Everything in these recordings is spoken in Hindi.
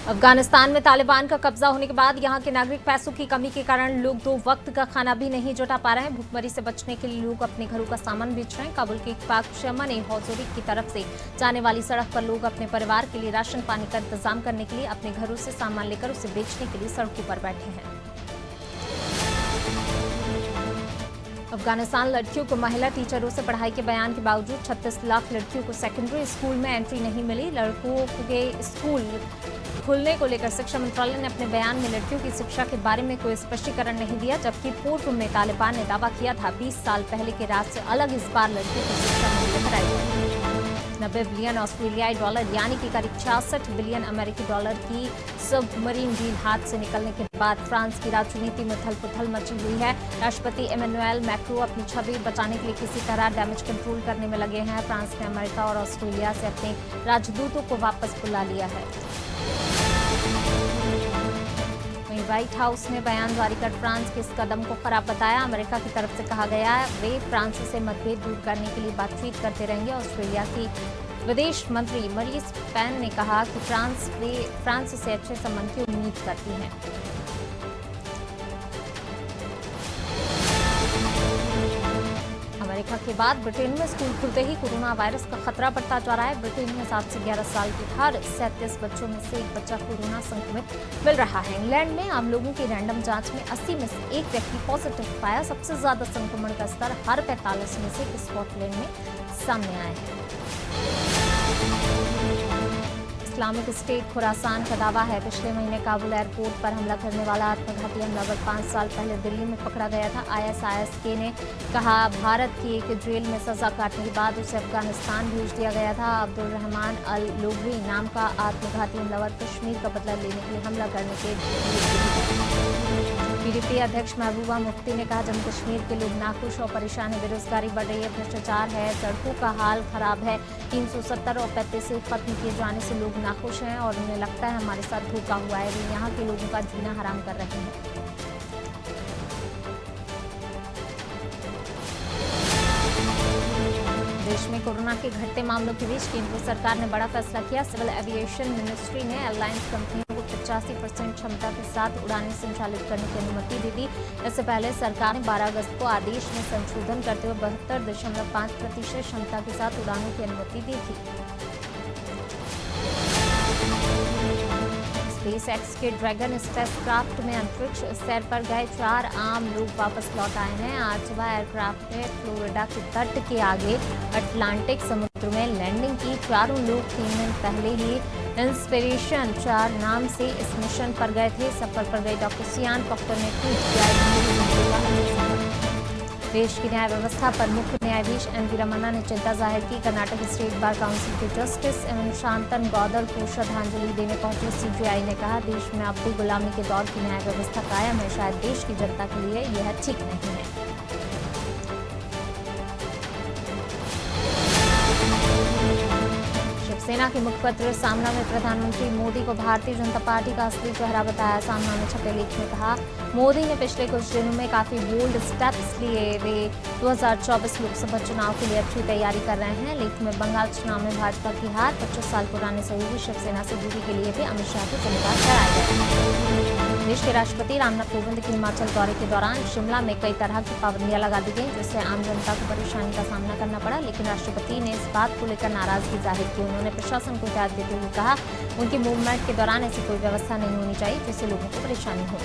अफगानिस्तान में तालिबान का कब्जा होने के बाद यहां के नागरिक पैसों की कमी के कारण लोग 2 वक्त का खाना भी नहीं जुटा पा रहे हैं। भूखमरी से बचने के लिए लोग अपने घरों का सामान बेच रहे हैं। काबुल के पाक शमन हौजोरी की तरफ से जाने वाली सड़क पर लोग अपने परिवार के लिए राशन पानी का इंतजाम करने के लिए अपने घरों से सामान लेकर उसे बेचने के लिए सड़कों पर बैठे हैं। अफगानिस्तान लड़कियों को महिला टीचरों से पढ़ाई के बयान के बावजूद 36 लाख लड़कियों को सेकेंडरी स्कूल में एंट्री नहीं मिली। लड़कों के स्कूल खुलने को लेकर शिक्षा मंत्रालय ने अपने बयान में लड़कियों की शिक्षा के बारे में कोई स्पष्टीकरण नहीं दिया, जबकि पूर्व में तालिबान ने दावा किया था 20 साल पहले के राज से अलग इस बार लड़कियों की शिक्षा मुहैया कराई जाएगी। 90 बिलियन ऑस्ट्रेलियाई डॉलर यानी कि करीब 66 बिलियन अमेरिकी डॉलर की सबमरीन डील हाथ से निकलने के बाद फ्रांस की राजनीति में उथल-पुथल मची हुई है। राष्ट्रपति इमैनुएल मैक्रो अपनी छवि बचाने के लिए किसी तरह डैमेज कंट्रोल करने में लगे हैं। फ्रांस ने अमेरिका और ऑस्ट्रेलिया से अपने राजदूतों को वापस बुला लिया है। वहीं व्हाइट हाउस ने बयान जारी कर फ्रांस के इस कदम को खराब बताया। अमेरिका की तरफ से कहा गया है वे फ्रांस से मतभेद दूर करने के लिए बातचीत करते रहेंगे। ऑस्ट्रेलिया की विदेश मंत्री मरीज पेन ने कहा कि फ्रांस से अच्छे संबंध की उम्मीद करती हैं। अमेरिका के बाद ब्रिटेन में स्कूल खुलते ही कोरोना वायरस का खतरा बढ़ता जा रहा है। ब्रिटेन में 7 से 11 साल के हर 37 बच्चों में से एक बच्चा कोरोना संक्रमित मिल रहा है। इंग्लैंड में आम लोगों की रैंडम जांच में 80 में से एक व्यक्ति पॉजिटिव पाया। सबसे ज्यादा संक्रमण का स्तर हर 45 में से स्कॉटलैंड में सामने आया है। इस्लामिक स्टेट खुरासान का दावा है पिछले महीने काबुल एयरपोर्ट पर हमला करने वाला आत्मघाती हमलावर 5 साल पहले दिल्ली में पकड़ा गया था। ISIS ने कहा भारत की एक जेल में सजा काटने के बाद उसे अफगानिस्तान भेज दिया गया था। अब्दुल रहमान अल लोगरी नाम का आत्मघाती हमलावर कश्मीर का बदला लेने के लिए हमला करने के PDP अध्यक्ष महबूबा मुफ्ती ने कहा जम्मू कश्मीर के लोग नाखुश और परेशान है। बेरोजगारी बढ़ रही है, भ्रष्टाचार है, सड़कों का हाल खराब है। 370 और 35 से खत्म किए जाने से लोग नाखुश हैं और उन्हें लगता है हमारे साथ धोखा हुआ है। वे यहाँ के लोगों का जीना हराम कर रहे हैं। देश में कोरोना के घटते मामलों के बीच केंद्र सरकार ने बड़ा फैसला किया। सिविल एविएशन मिनिस्ट्री ने एयरलाइंस कंपनियों को 85% क्षमता के साथ उड़ानें संचालित करने की अनुमति दी थी। इससे पहले सरकार ने 12 अगस्त को आदेश में संशोधन करते हुए 72.5% क्षमता के साथ उड़ानों की अनुमति दी थी। SpaceX के ड्रैगन स्पेसक्राफ्ट में अंतरिक्ष सैर पर गए 4 आम लोग वापस लौट आए हैं। आज सुबह एयरक्राफ्ट ने फ्लोरिडा के तट के आगे अटलांटिक समुद्र में लैंडिंग की। चारों लोग 3 दिन पहले ही इंस्पिरेशन 4 नाम से इस मिशन पर गए थे। सफर पर गए डॉक्टर सियान पक्टर ने ट्वीट किया। देश की न्याय व्यवस्था पर मुख्य न्यायाधीश NV रमन्ना ने चिंता जाहिर की। कर्नाटक स्टेट बार काउंसिल के जस्टिस एवं शांतन गौदर को श्रद्धांजलि देने पहुंचे CJI ने कहा देश में अब भी गुलामी के दौर की न्याय व्यवस्था कायम है। शायद देश की जनता के लिए यह ठीक नहीं है। सेना के मुखपत्र सामना में प्रधानमंत्री मोदी को भारतीय जनता पार्टी का असली चेहरा बताया। सामना में छपे लेख में कहा मोदी ने पिछले कुछ दिनों में काफी बोल्ड स्टेप्स लिए। वे 2024 लोकसभा चुनाव के लिए अच्छी तैयारी कर रहे हैं। लेख में बंगाल चुनाव में भाजपा की हार, 25 साल पुराने सहयोगी शिवसेना से दूरी के लिए भी अमित शाह को जिम्मेदार ठहराया गया। देश के राष्ट्रपति रामनाथ कोविंद के हिमाचल दौरे के दौरान शिमला में कई तरह की पाबंदियां लगा दी गई, जिससे आम जनता को परेशानी का सामना करना पड़ा। लेकिन राष्ट्रपति ने इस बात को लेकर नाराजगी जाहिर की। उन्होंने प्रशासन को हिदायत देते हुए कहा उनकी मूवमेंट के दौरान ऐसी कोई व्यवस्था नहीं होनी चाहिए जिससे लोगों को परेशानी हो।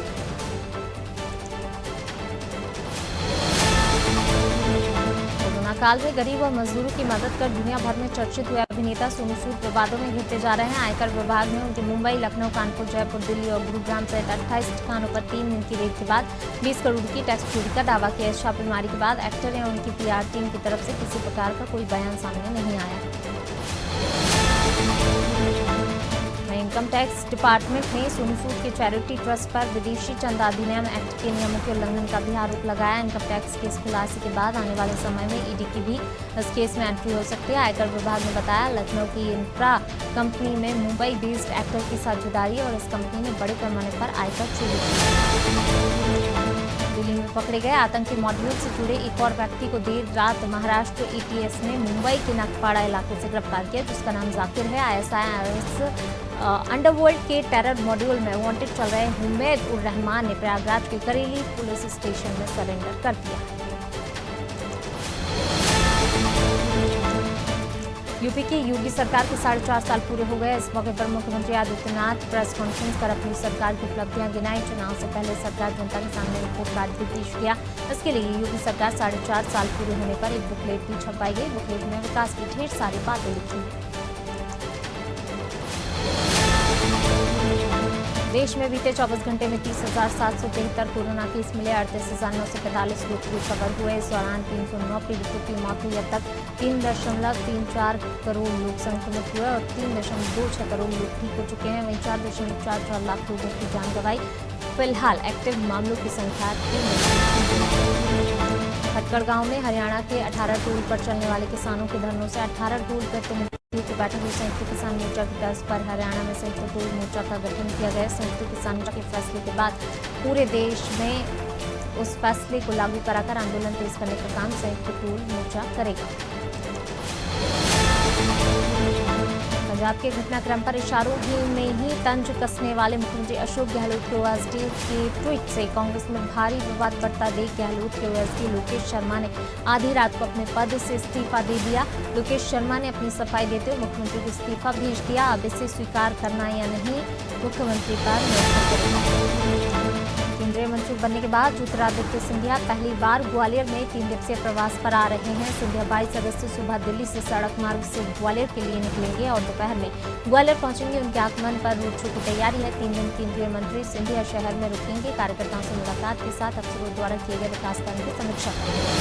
कोरोना काल में गरीब और मजदूरों की मदद कर दुनिया भर में चर्चित हुए अभिनेता सोनू सूद विवादों में घिरते जा रहे हैं। आयकर विभाग ने उनके मुंबई, लखनऊ, कानपुर, जयपुर, दिल्ली और गुरुग्राम सहित 28 ठिकानों पर 3 दिन की रेड के बाद 20 करोड़ की टैक्स चोरी का दावा किया। इस छापेमारी के बाद एक्टर या उनकी PR टीम की तरफ से किसी प्रकार का कोई बयान सामने नहीं आया। इनकम टैक्स डिपार्टमेंट ने सोनू सूद के चैरिटी ट्रस्ट पर विदेशी चंदा अधिनियम एक्ट के नियमों के उल्लंघन का भी आरोप लगाया। इनकम टैक्स केस खुलासे के बाद आने वाले समय में ED की भी इस केस में एंट्री हो सकती है। आयकर विभाग ने बताया लखनऊ की इंफ्रा कंपनी में मुंबई बेस्ड एक्टर की साझेदारी और इस कंपनी ने बड़े पैमाने पर आयकर चोरी की। दिल्ली में पकड़े गए आतंकी मॉड्यूल से जुड़े एक और व्यक्ति को देर रात महाराष्ट्र ATS ने मुंबई के नागपाड़ा इलाके से गिरफ्तार किया, जिसका नाम जाकिर है। ISIS अंडरवर्ल्ड के टेरर मॉड्यूल में वांटेड चल रहे हुमैद उर रहमान ने प्रयागराज के करेली पुलिस स्टेशन में सरेंडर कर दिया। यूपी की योगी सरकार के 4.5 साल पूरे हो गए। इस मौके पर मुख्यमंत्री आदित्यनाथ प्रेस कॉन्फ्रेंस कर अपनी सरकार की उपलब्धियां गिनाई। चुनाव से पहले सरकार जनता के सामने रिपोर्ट कार्ड भी पेश किया। इसके लिए योगी सरकार 4.5 साल पूरे होने पर एक बुकलेट भी छपाई गई। बुकलेट में विकास की ढेर सारी बातें लिखी। देश में बीते 24 घंटे में 30,773 कोरोना केस मिले। 38,945 लोग रिकवर हुए। इस दौरान 309 पीड़ितों की मौत हुई। अब तक 3.34 करोड़ लोग संक्रमित हुए और 3.26 करोड़ लोग ठीक हो चुके हैं। वहीं 4.44 लाख लोगों की जान गंवाई। फिलहाल एक्टिव मामलों की संख्या 3। खटकड़ गांव में हरियाणा के 18 टूल पर चलने वाले किसानों के धरनों से 18 टूल पर की बैठक में संयुक्त किसान मोर्चा की तर्ज पर हरियाणा में संयुक्त टूल मोर्चा का गठन किया गया। संयुक्त किसान मोर्चा के फैसले के बाद पूरे देश में उस फैसले को लागू कराकर आंदोलन तेज करने का काम संयुक्त टूल मोर्चा करेगा। पंजाब के घटनाक्रम पर इशारों में ही तंज कसने वाले मुख्यमंत्री अशोक गहलोत के ओएसडी के ट्वीट से कांग्रेस में भारी विवाद बढ़ता देख गहलोत के ओएसडी लोकेश शर्मा ने आधी रात को अपने पद से इस्तीफा दे दिया। लोकेश शर्मा ने अपनी सफाई देते हुए मुख्यमंत्री को इस्तीफा भेज दिया। अब इसे स्वीकार करना या नहीं मुख्यमंत्री पर निर्भर करेगा। केंद्रीय मंत्री बनने के बाद ज्योतिरादित्य सिंधिया पहली बार ग्वालियर में 3 दिवसीय प्रवास पर आ रहे हैं। सिंधिया 22 अगस्त से सुबह दिल्ली से सड़क मार्ग से ग्वालियर के लिए निकलेंगे और दोपहर में ग्वालियर पहुंचेंगे। उनके आगमन पर रोड शो की तैयारी है। 3 दिन केंद्रीय मंत्री सिंधिया शहर में रुकेंगे। कार्यकर्ताओं से मुलाकात के साथ अफसरों द्वारा किए गए विकास कार्यों की समीक्षा करेंगे।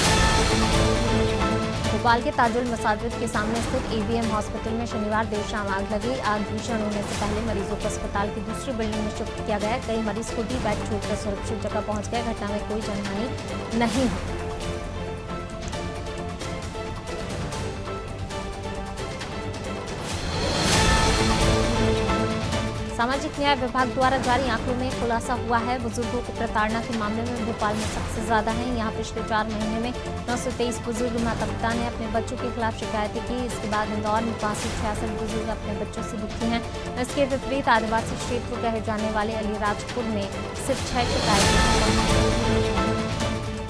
भोपाल के ताजुल मसाजिद के सामने स्थित एवीएम हॉस्पिटल में शनिवार देर शाम आग लगी। आग भीषण होने से पहले मरीजों को अस्पताल की दूसरी बिल्डिंग में शिफ्ट किया गया। कई मरीज खुद ही बेड छोड़कर सुरक्षित जगह पहुंच गए। घटना में कोई जनहानि नहीं हुई। सामाजिक न्याय विभाग द्वारा जारी आंकड़ों में खुलासा हुआ है। बुजुर्गों को प्रताड़ना के मामले में भोपाल में सबसे ज्यादा है। यहां पिछले 4 महीने में 923 बुजुर्ग माता पिता ने अपने बच्चों के खिलाफ शिकायतें की। इसके बाद इंदौर में 65 बुजुर्ग अपने बच्चों से दुखी हैं। इसके विपरीत आदिवासी क्षेत्र कहे जाने वाले अलीराजपुर में सिर्फ 6 शिकायतें।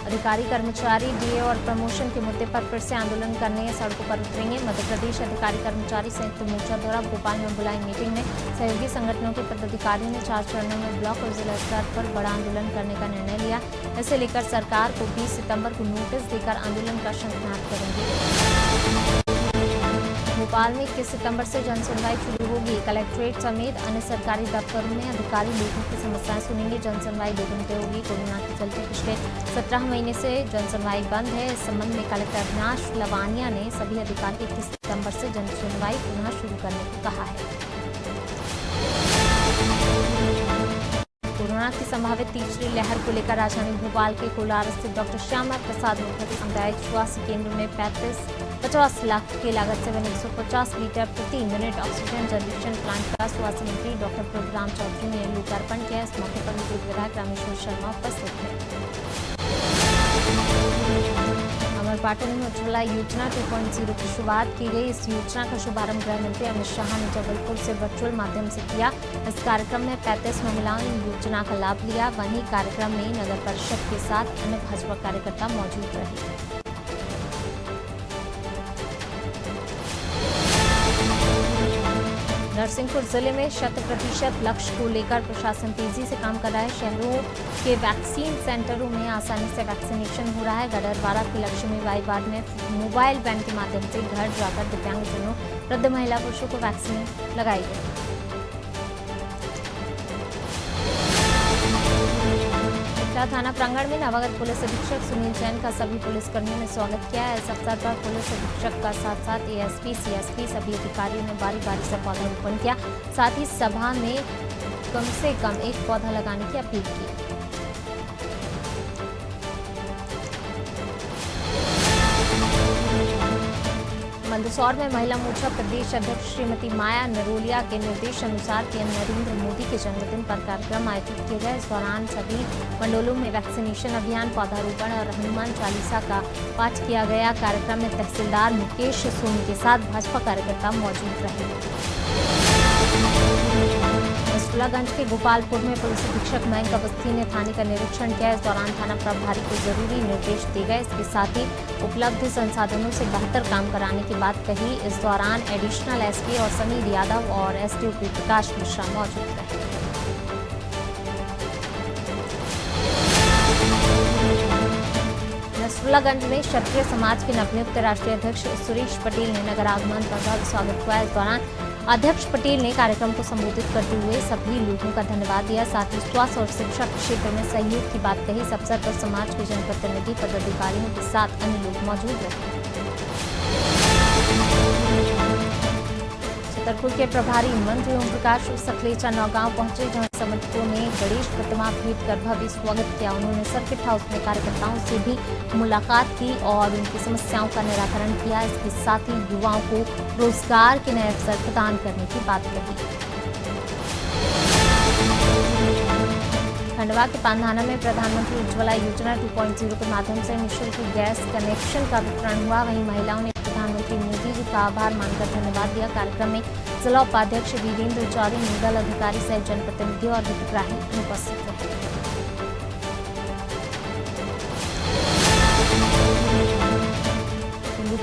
अधिकारी कर्मचारी डीए और प्रमोशन के मुद्दे पर फिर से आंदोलन करने सड़कों पर उतरेंगे। मध्य प्रदेश अधिकारी कर्मचारी संयुक्त मोर्चा द्वारा भोपाल में बुलाई मीटिंग में सहयोगी संगठनों के पदाधिकारियों ने 4 चरणों में ब्लॉक और जिला स्तर पर बड़ा आंदोलन करने का निर्णय लिया। इसे लेकर सरकार को 20 सितंबर को नोटिस देकर आंदोलन का शंखनाद करेंगे। भोपाल में 21 सितंबर से जन सुनवाई शुरू होगी। कलेक्ट्रेट समेत अन्य सरकारी दफ्तरों में अधिकारी लोगों की समस्याएं सुनेंगे। जन सुनवाई 2 घंटे होगी। कोरोना के चलते पिछले 17 महीने से जन सुनवाई बंद है। इस संबंध में कलेक्टर अविनाश लवानिया ने सभी अधिकारी 21 सितंबर से जन सुनवाई पुनः शुरू करने को कहा है। कोरोना की संभावित तीसरी लहर को लेकर राजधानी भोपाल के कोलार स्थित डॉक्टर श्यामा प्रसाद मुखर्जी सामुदायिक स्वास्थ्य केंद्र में 50 लाख की लागत से बने 150 लीटर प्रति मिनट ऑक्सीजन जनरेशन प्लांट का स्वास्थ्य मंत्री डॉक्टर प्रभुराम चौधरी ने लोकार्पण किया। इस मौके पर मौजूद विधायक रामेश्वर शर्मा उपस्थित थे। अमरपाटन में उज्ज्वला योजना 2.0 की शुरुआत की गई। इस योजना का शुभारंभ गृह मंत्री अमित शाह ने जबलपुर से वर्चुअल माध्यम से किया। इस कार्यक्रम में 35 महिलाओं ने योजना का लाभ लिया। वहीं कार्यक्रम में नगर परिषद के साथ अन्य भाजपा कार्यकर्ता मौजूद रहे। नरसिंहपुर जिले में 100% लक्ष्य को लेकर प्रशासन तेजी से काम कर रहा है। शहरों के वैक्सीन सेंटरों में आसानी से वैक्सीनेशन हो रहा है। गडरवाड़ा के लक्ष्मी बाई वार्ड में मोबाइल वैन के माध्यम से घर जाकर दिव्यांगजनों, वृद्ध महिला पुरुषों को वैक्सीन लगाई गई। थाना प्रांगण में नवागत पुलिस अधीक्षक सुनील जैन का सभी पुलिसकर्मियों ने स्वागत किया। इस अवसर पर पुलिस अधीक्षक का साथ साथ एएसपी, सीएसपी सभी अधिकारियों ने बारी बारी से पौधारोपण किया। साथ ही सभा में कम से कम 1 पौधा लगाने की अपील की। मंदसौर में महिला मोर्चा प्रदेश अध्यक्ष श्रीमती माया नरोलिया के निर्देश अनुसार पीएम नरेंद्र मोदी के जन्मदिन पर कार्यक्रम आयोजित किए गए। इस दौरान सभी मंडलों में वैक्सीनेशन अभियान, पौधारोपण और हनुमान चालीसा का पाठ किया गया। कार्यक्रम में तहसीलदार मुकेश सोनी के साथ भाजपा कार्यकर्ता मौजूद रहे। नसरुल्लागंज के गोपालपुर में पुलिस अधीक्षक मयंक अवस्थी ने थाने का निरीक्षण किया। इस दौरान थाना प्रभारी को जरूरी निर्देश दिए गए। इसके साथ ही उपलब्ध संसाधनों से बेहतर काम कराने की बात कही। इस दौरान एडिशनल एसपी और समीर यादव और एसडीओपी प्रकाश मिश्रा मौजूद रहे। नसरुल्लागंज में क्षत्रिय समाज के नवनियुक्त राष्ट्रीय अध्यक्ष सुरेश पटेल ने नगर आगमन का भव्य स्वागत हुआ। इस दौरान अध्यक्ष पटेल ने कार्यक्रम को संबोधित करते हुए सभी लोगों का धन्यवाद दिया। साथ ही स्वास्थ्य और शिक्षा के क्षेत्र में सहयोग की बात कही। इस अवसर पर समाज के जनप्रतिनिधि पदाधिकारियों के साथ अन्य लोग मौजूद रहे। छतरपुर के प्रभारी मंत्री ओम प्रकाश सखलेचा नौगांव पहुंचे, जहां समर्थकों ने गणेश प्रतिमा भेंट कर भव्य स्वागत किया। उन्होंने सर्किट हाउस में कार्यकर्ताओं से भी मुलाकात की और उनकी समस्याओं का निराकरण किया। इसके साथ ही युवाओं को रोजगार के नए अवसर प्रदान करने की बात कही। खंडवा के पांधाना में प्रधानमंत्री उज्ज्वला योजना 2.0 के माध्यम से निःशुल्क गैस कनेक्शन का वितरण हुआ। वहीं महिलाओं ने प्रधानमंत्री मोदी जी का आभार मानकर धन्यवाद दिया। कार्यक्रम में जिला उपाध्यक्ष वीरेंद्र चौधरी, नोडल अधिकारी सहित जनप्रतिनिधि और हितग्राही उपस्थित रहे।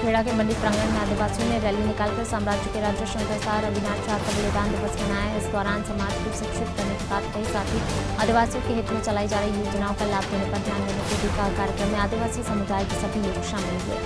खेड़ा के मंडी प्रांगण में आदिवासियों ने रैली निकालकर साम्राज्य के राजा शंकर रघुनाथ शाह का बलिदान दिवस मनाया। इस दौरान समाज को शिक्षित करने की बात कही। साथ ही आदिवासियों के हित में चलाई जा रही योजनाओं का लाभ देने पर ध्यान देने को भी कहा। कार्यक्रम में आदिवासी समुदाय के सभी लोग शामिल हुए।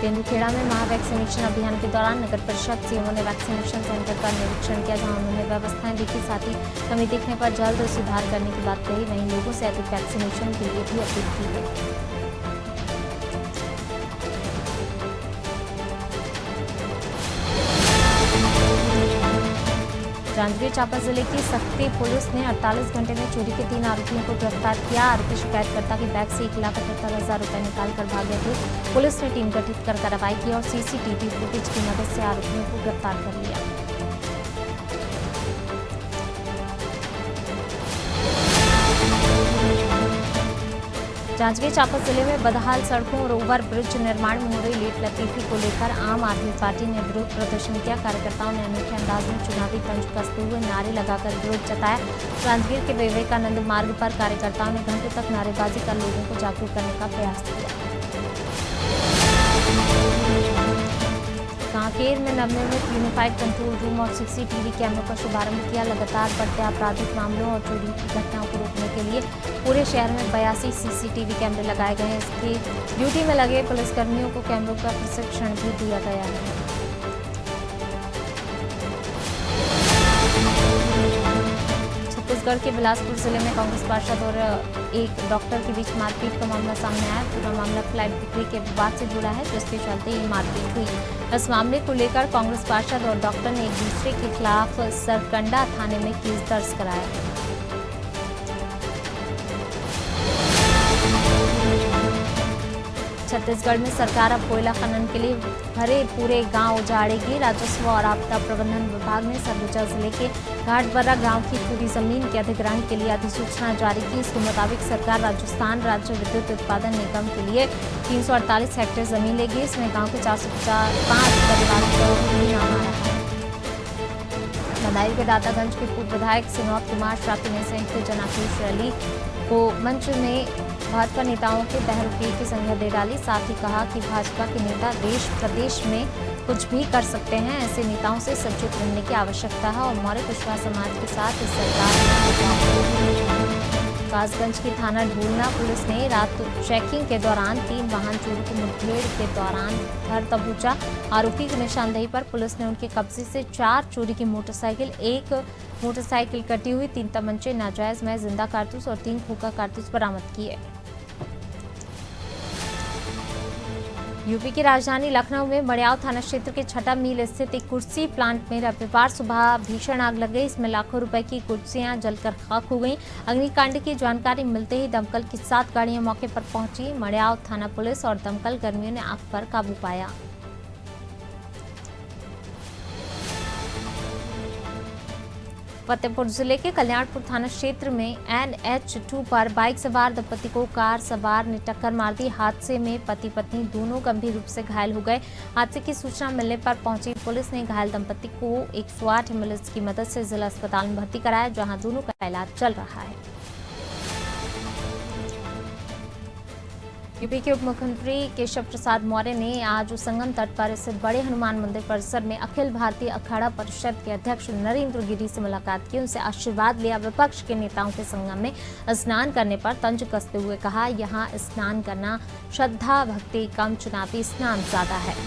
तेंदुखेड़ा में महावैक्सीनेशन अभियान के दौरान नगर परिषद सीएमओ ने वैक्सीनेशन सेंटर का निरीक्षण किया, जहां उन्होंने व्यवस्थाएं देखी। साथ ही कमी दिखने पर जल्द सुधार करने की बात कही। वहीं लोगों से अधिक वैक्सीनेशन के लिए भी अपील की गई। जांजगीर चांपा जिले की सख्ती पुलिस ने 48 घंटे में चोरी के 3 आरोपियों को गिरफ्तार किया। आरोपी शिकायतकर्ता के बैग से 1,78,000 रुपए निकालकर भागे थे। पुलिस ने टीम गठित कर कार्रवाई की और सीसीटीवी फुटेज की मदद से आरोपियों को गिरफ्तार कर लिया। जांजगीर चांपा जिले में बदहाल सड़कों और ओवर ब्रिज निर्माण में हो रही लेट लतीफी को लेकर आम आदमी पार्टी ने विरोध प्रदर्शन किया। कार्यकर्ताओं ने अनूठे अंदाज में चुनावी तंज कसते हुए नारे लगाकर विरोध जताया। जांजगीर के विवेकानंद मार्ग पर कार्यकर्ताओं ने घंटों तक नारेबाजी कर लोगों को जागरूक करने का प्रयास किया। कांकेर में नवनिर्मित यूनिफाइड कंट्रोल रूम और सीसीटीवी कैमरों का शुभारंभ किया। लगातार बढ़ते आपराधिक मामलों और चोरी की घटनाओं को रोकने के लिए पूरे शहर में 82 सीसीटीवी कैमरे लगाए गए हैं। इसकी ड्यूटी में लगे पुलिसकर्मियों को कैमरों का प्रशिक्षण भी दिया गया है। छत्तीसगढ़ के बिलासपुर जिले में कांग्रेस पार्षद और एक डॉक्टर के बीच मारपीट का मामला सामने आया। पूरा मामला फ्लैट बिक्री के विवाद से जुड़ा है, जिसके चलते ये मारपीट हुई। इस मामले को लेकर कांग्रेस पार्षद और डॉक्टर ने एक दूसरे के खिलाफ सरकंडा थाने में केस दर्ज कराया। छत्तीसगढ़ में सरकार अब कोयला खनन के लिए भरे पूरे गांव उजाड़ेगी। राजस्व और आपदा प्रबंधन विभाग ने सरगुजा जिले के घाटबर्रा गांव की पूरी जमीन के अधिग्रहण के लिए अधिसूचना जारी की। इसके मुताबिक सरकार राजस्थान राज्य विद्युत उत्पादन निगम के लिए 348 हेक्टेयर जमीन लेगी। इसमें गांव के 455 परिवारों को नाम आ रहा है। बदायूं के दातागंज के पूर्व विधायक सिनोद कुमार शाक्य ने संयुक्त जन आक्रोश रैली को मंच में भाजपा नेताओं के बहरूपीर की संज्ञा दे डाली। साथ ही कहा कि भाजपा के नेता देश प्रदेश में कुछ भी कर सकते हैं। ऐसे नेताओं से सचेत रहने की आवश्यकता है और मौर्य कुशवाहा समाज के साथ इस सरकार ने कासगंज की थाना ढूलना पुलिस ने रात चेकिंग के दौरान 3 वाहन चोरों को मुठभेड़ के दौरान धर दबोचा। आरोपी की निशानदेही पर पुलिस ने उनके कब्जे से 4 चोरी की मोटरसाइकिल, 1 मोटरसाइकिल कटी हुई, 3 तमंचे, नाजायज में जिंदा कारतूस और 3 खोखा कारतूस बरामद किए। यूपी की राजधानी लखनऊ में मड़ियाव थाना क्षेत्र के छठा मील स्थित एक कुर्सी प्लांट में रविवार सुबह भीषण आग लग गई। इसमें लाखों रुपए की कुर्सियां जलकर खाक हो गईं। अग्निकांड की जानकारी मिलते ही दमकल की 7 गाड़ियां मौके पर पहुंची। मड़ियाव थाना पुलिस और दमकल कर्मियों ने आग पर काबू पाया। फतेहपुर जिले के कल्याणपुर थाना क्षेत्र में NH2 पर बाइक सवार दंपति को कार सवार ने टक्कर मार दी। हादसे में पति पत्नी दोनों गंभीर रूप से घायल हो गए। हादसे की सूचना मिलने पर पहुंची पुलिस ने घायल दंपति को 108 एम्बुलेंस की मदद से जिला अस्पताल में भर्ती कराया, जहां दोनों का इलाज चल रहा है। यूपी के उप मुख्यमंत्री केशव प्रसाद मौर्य ने आज संगम तट पर स्थित बड़े हनुमान मंदिर परिसर में अखिल भारतीय अखाड़ा परिषद के अध्यक्ष नरेंद्र गिरि से मुलाकात की, उनसे आशीर्वाद लिया। विपक्ष के नेताओं के संगम में स्नान करने पर तंज कसते हुए कहा, यहां स्नान करना श्रद्धा भक्ति कम, चुनावी स्नान ज्यादा है।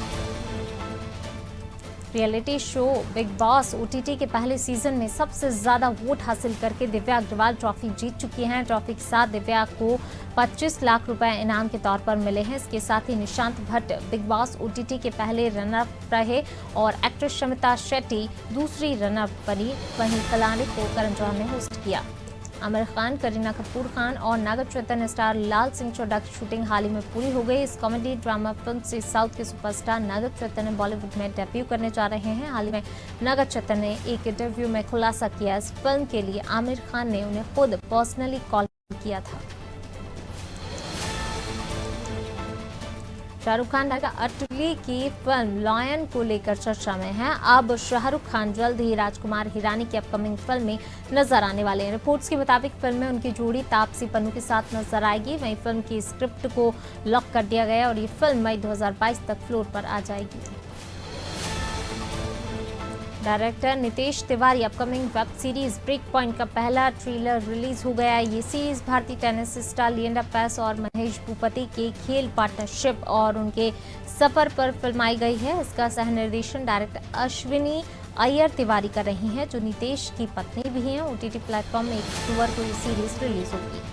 Reality show big Boss OTT के पहले सीजन में सबसे ज्यादा वोट हासिल करके दिव्या अग्रवाल ट्रॉफी जीत चुकी हैं। ट्रॉफी के साथ दिव्या को 25 लाख रुपए इनाम के तौर पर मिले हैं। इसके साथ ही Nishant Bhatt Bigg Boss OTT के पहले रनर रहे और एक्ट्रेस शमिता शेट्टी दूसरी रनर बनी। वहीं कलानी को करण जौहर ने होस्ट किया। आमिर खान, करीना कपूर खान और नागर चैतन्य स्टार लाल सिंह चड्ढा की शूटिंग हाल ही में पूरी हो गई। इस कॉमेडी ड्रामा फिल्म से साउथ के सुपरस्टार नागर चैतन्य बॉलीवुड में डेब्यू करने जा रहे हैं। हाल ही में नागर चैतन्य ने एक इंटरव्यू में खुलासा किया, इस फिल्म के लिए आमिर खान ने उन्हें खुद पर्सनली कॉल किया था। शाहरुख खान का अटली की फिल्म लॉयन को लेकर चर्चा में है। अब शाहरुख खान जल्द ही राजकुमार हिरानी की अपकमिंग फिल्म में नजर आने वाले हैं। रिपोर्ट्स के मुताबिक फिल्म में उनकी जोड़ी तापसी पन्नू के साथ नजर आएगी। वहीं फिल्म की स्क्रिप्ट को लॉक कर दिया गया और ये फिल्म मई 2022 तक फ्लोर पर आ जाएगी। Director Nitesh Tiwari upcoming web series break point का पहला ट्रेलर रिलीज हो गया है। ये सीरीज भारतीय टेनिस स्टार लिएंडर पेस और महेश भूपति के खेल पार्टनरशिप और उनके सफर पर फिल्माई गई है। इसका सह निर्देशन डायरेक्टर अश्विनी अय्यर तिवारी कर रही हैं, जो नितेश की पत्नी भी हैं। OTT प्लेटफॉर्म में 1 अक्टूबर को ये सीरीज रिलीज होगी।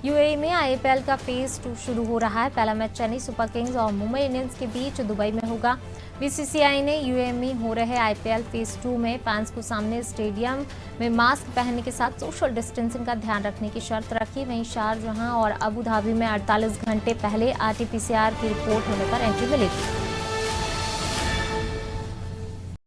UAE में IPL का फेज 2 शुरू हो रहा है। पहला मैच चेन्नई सुपर किंग्स और मुंबई इंडियंस के बीच दुबई में होगा। BCCI ने UAE में हो रहे IPL फेज 2 में फैंस को सामने स्टेडियम में मास्क पहनने के साथ सोशल डिस्टेंसिंग का ध्यान रखने की शर्त रखी। वहीं शारजाह और अबू धाबी में 48 घंटे पहले RT-PCR की रिपोर्ट होने पर एंट्री मिलेगी।